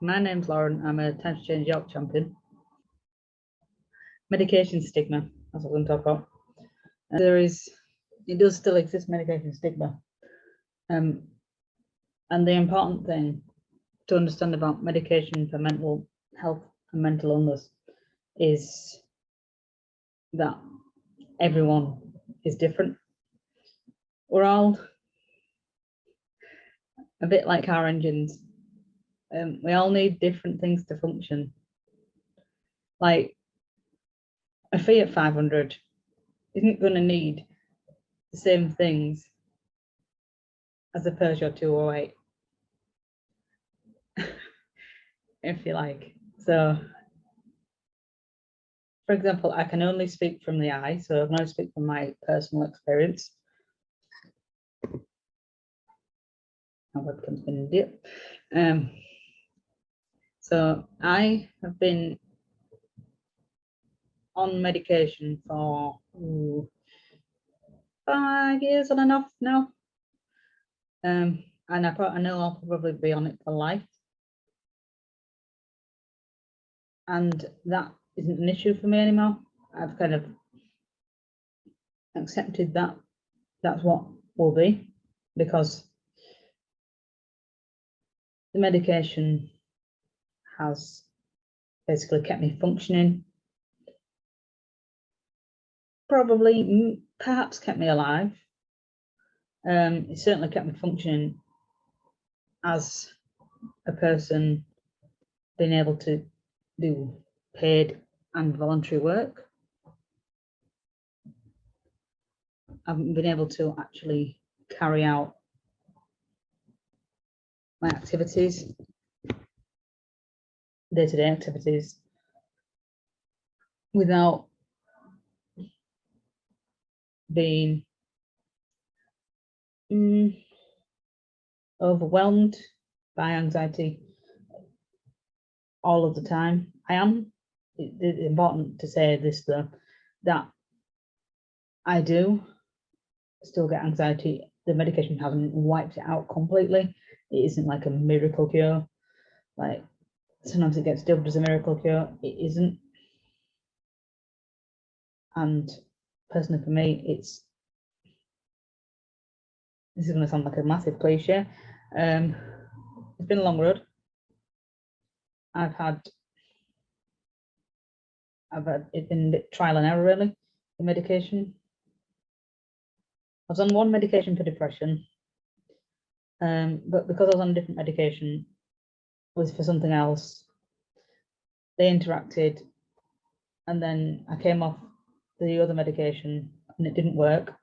My name's Lauren. I'm a Time to Change York champion. Medication stigma, that's what I'm going to talk about. It does still exist, medication stigma. And the important thing to understand about medication for mental health and mental illness is that everyone is different. We're all a bit like car engines. We all need different things to function. Like a Fiat 500 isn't going to need the same things as a Peugeot 208, if you like. So, for example, I can only speak from the I, so I can only speak from my personal experience. My webcam's been an idiot. So I have been on medication for 5 years on and off now. And I know I'll probably be on it for life. And that isn't an issue for me anymore. I've kind of accepted that that's what will be, because the medication has basically kept me functioning, perhaps kept me alive. It certainly kept me functioning as a person, being able to do paid and voluntary work. I've been able to actually carry out my activities, day-to-day activities, without being overwhelmed by anxiety all of the time. It's important to say this though, that I do still get anxiety. The medication hasn't wiped it out completely. It isn't like a miracle cure. Like sometimes it gets dubbed as a miracle cure. It isn't. And personally for me, this is going to sound like a massive cliche. It's been a long road. I've had it's been trial and error really, the medication. I was on one medication for depression, but because I was on a different medication, it was for something else. They interacted, and then I came off the other medication and it didn't work.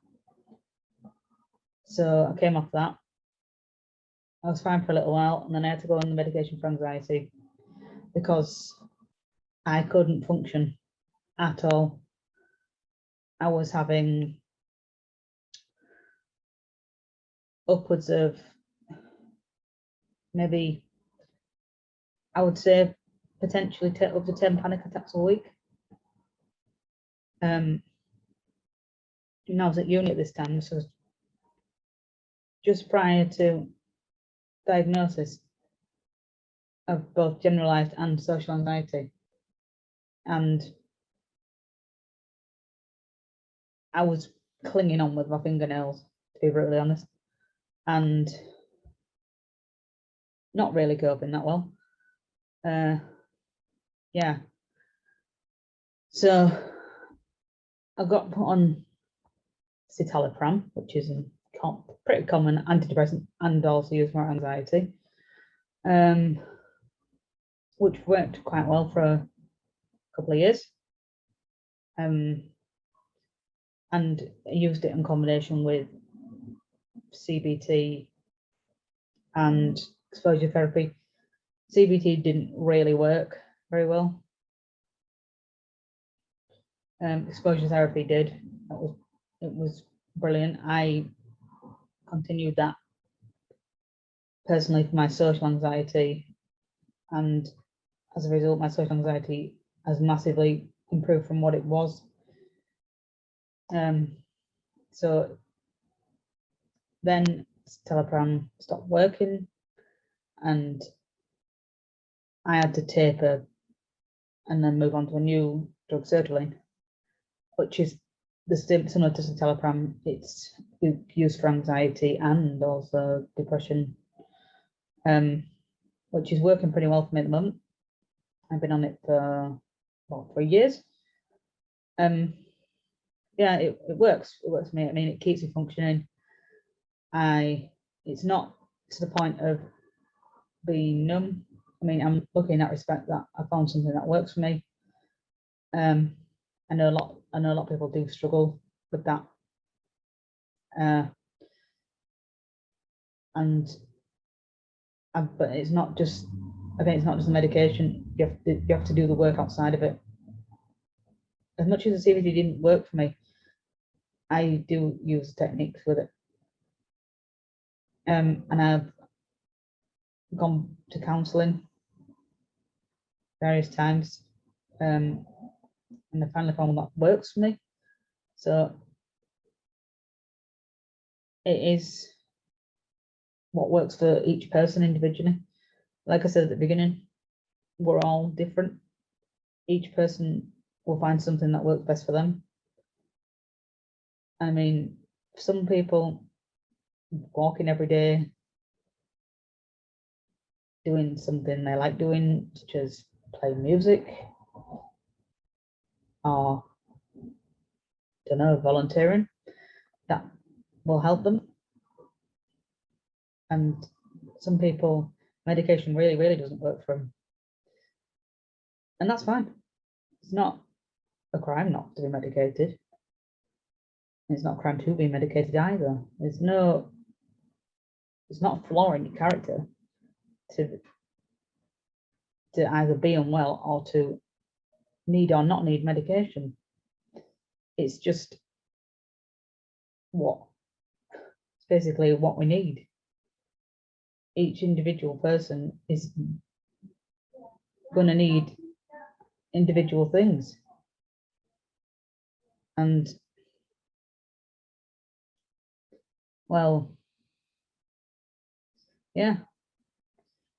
So I came off that. I was fine for a little while, and then I had to go on the medication for anxiety because I couldn't function at all. I was having upwards of maybe, I would say, potentially up to 10 panic attacks a week. And I was at uni at this time, so just prior to diagnosis of both generalized and social anxiety. And I was clinging on with my fingernails, to be brutally honest, and not really coping that well. Yeah. So I got put on citalopram, which is a pretty common antidepressant and also used for anxiety, which worked quite well for a couple of years. And I used it in combination with CBT and exposure therapy. CBT didn't really work very well. Exposure therapy did. It was brilliant. I continued that personally for my social anxiety, and as a result, my social anxiety has massively improved from what it was. So then citalopram stopped working, and I had to taper and then move on to a new drug, sertraline, which is similar to citalopram. It's used for anxiety and also depression, which is working pretty well for me at the moment. I've been on it for about 3 years. Yeah, it works. It works for me. I mean, it keeps me functioning. It's not to the point of being numb. I mean, I'm lucky in that respect that I found something that works for me. I know a lot of people do struggle with that. But it's not just, again, it's not just the medication. You have to do the work outside of it. As much as the CBT didn't work for me, I do use techniques with it. And I've gone to counselling various times, and I finally found one that works for me. So it is what works for each person individually. Like I said at the beginning, we're all different. Each person will find something that works best for them. I mean, some people walking every day, doing something they like doing, such as playing music, or, I don't know, volunteering, that will help them. And some people, medication really doesn't work for them. And that's fine. It's not a crime not to be medicated. It's not a crime to be medicated either. It's not a flaw in your character to either be unwell or to need or not need medication. It's just it's basically what we need. Each individual person is going to need individual things. And, well, yeah,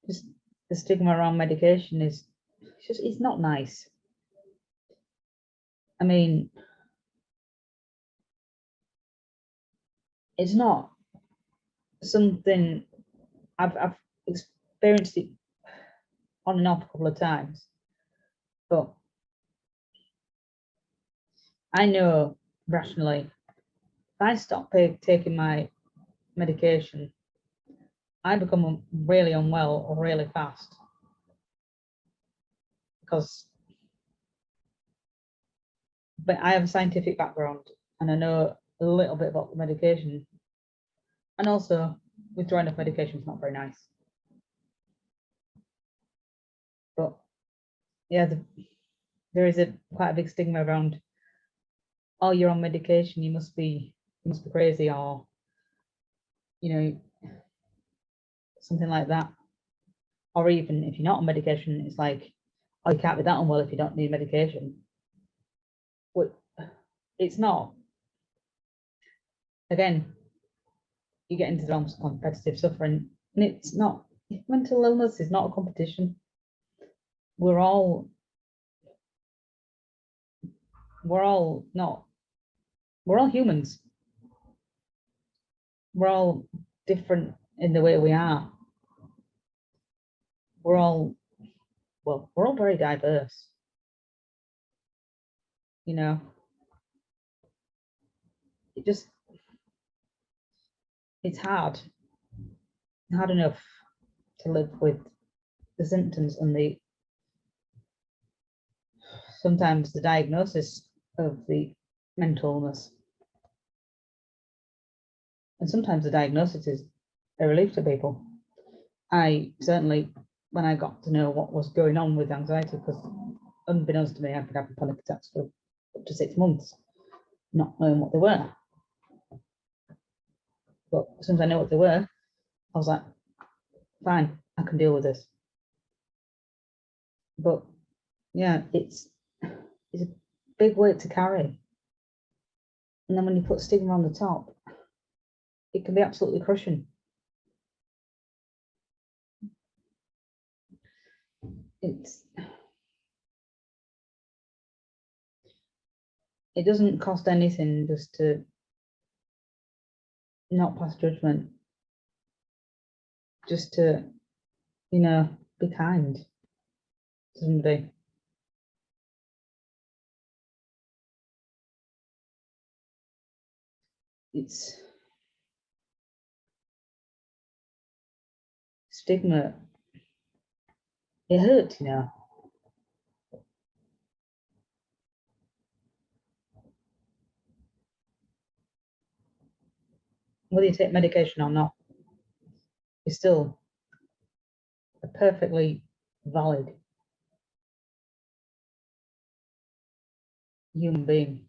just the stigma around medication it's not nice. I mean, it's not something I've experienced it on and off a couple of times, but I know rationally, if I stop taking my medication, I become really unwell really fast, but I have a scientific background and I know a little bit about the medication, and also withdrawing of medication is not very nice. But yeah, there is quite a big stigma around, oh, you're on medication, you must be crazy, or, you know, something like that. Or even if you're not on medication, it's like, oh, you can't be that unwell if you don't need medication. But it's not. Again, you get into the realms of competitive suffering, and it's not. Mental illness is not a competition. We're all humans. We're all different in the way we are. We're all very diverse. You know, it's hard enough to live with the symptoms and sometimes the diagnosis of the mental illness. And sometimes the diagnosis is a relief to people. I certainly, when I got to know what was going on with anxiety, because unbeknownst to me, I've been having panic attacks for up to 6 months, not knowing what they were. But as soon as I know what they were, I was like, fine, I can deal with this. But yeah, it's a big weight to carry. And then when you put stigma on the top, it can be absolutely crushing. it doesn't cost anything just to not pass judgment, just to, you know, be kind to somebody. It's stigma. It hurts, you know. Whether you take medication or not, you're still a perfectly valid human being.